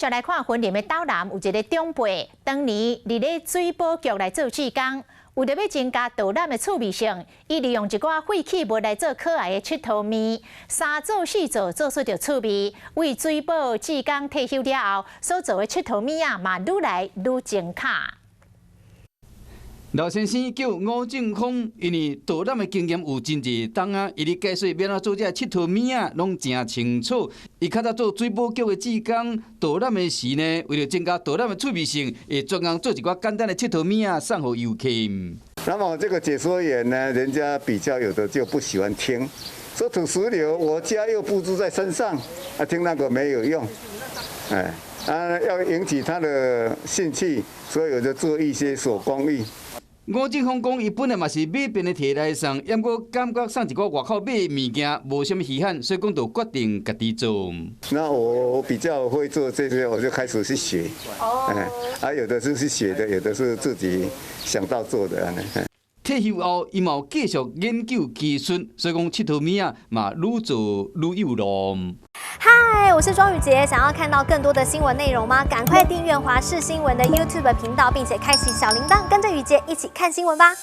续来看云林的斗南有一个长辈，当年伫咧水保局来做志工，为着要增加导览的趣味性，伊利用一寡废弃物来做可爱的佚佗面，三做四做做出着趣味。为水保志工退休了后所做的佚佗面啊，嘛愈来愈精卡。 老先生叫吴正峰，因为导览的经验有真侪重啊，伊咧解说要怎做这佚佗面啊，拢真清楚。伊较早做水保局的志工，导览的时呢，为了增加导览的趣味性，会专工做一寡简单的佚佗面啊，送给游客。那么这个解说员呢，人家比较有的就不喜欢听，说土石流，我家又布置在身上，啊，听那个没有用，哎，啊，要引起他的兴趣，所以我就做一些手工艺。 吴正峰讲，伊本来嘛是买便的摕来送，不过感觉送一个外口买的物件无什么稀罕，所以讲就决定家己做。那我比较会做这些，我就开始去学。哦。啊，有的是学的，有的是自己想到做的。退休后，伊嘛有继续研究技术，所以讲佚佗面啊嘛愈做愈有路。 嗨，我是庄宇杰。想要看到更多的新闻内容吗？赶快订阅华视新闻的 YouTube 频道，并且开启小铃铛，跟着宇杰一起看新闻吧。